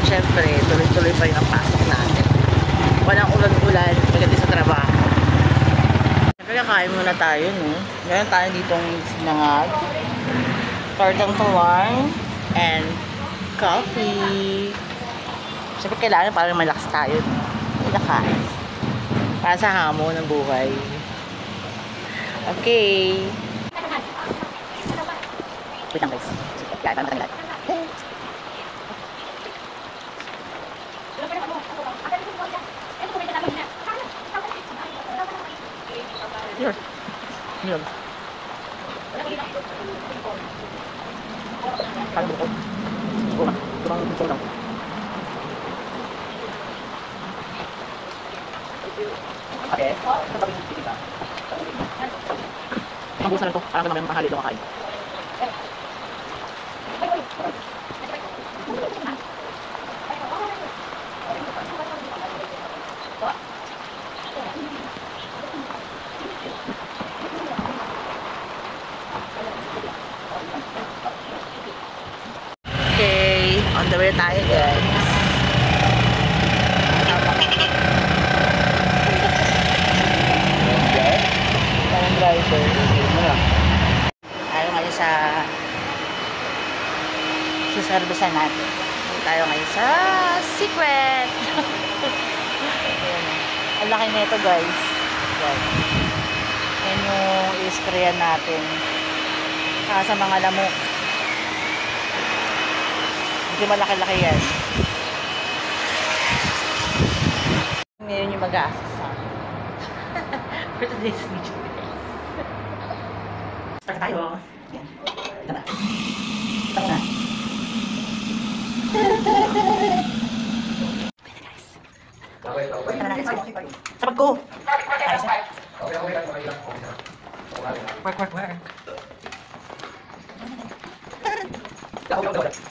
syempre, tuloy-tuloy pa rin ang pasok natin. Walang ulan-ulan, maganda sa trabaho. Siyempre, kakain muna tayo, no? Meron tayo ditong sinangag, tortang tuwang, and coffee. Siyempre, kailangan parang malakas tayo, no? Malakas. Para sa hamon ng buhay. Okay. Wait lang, guys. Kaya, parang matanggal. Here. Here. Parang bukod. Bukod. Tumang bukod lang. Okay. Ang busa lang ito. Parang naman mahali doon kakain. Okay, on the way tayo, guys. Parang driver. Tayo ngayon sa servisan natin. Tayo ngayon sa Secret. Ang laki na ito, guys. Yan yung i-sprayan natin sa mga lamok. Hindi malaki-laki yan. Ngayon yung mag-a-assist sa for today's video, guys. Start tayo. Yan. Ito na. Ito na. Sabag ko. Work.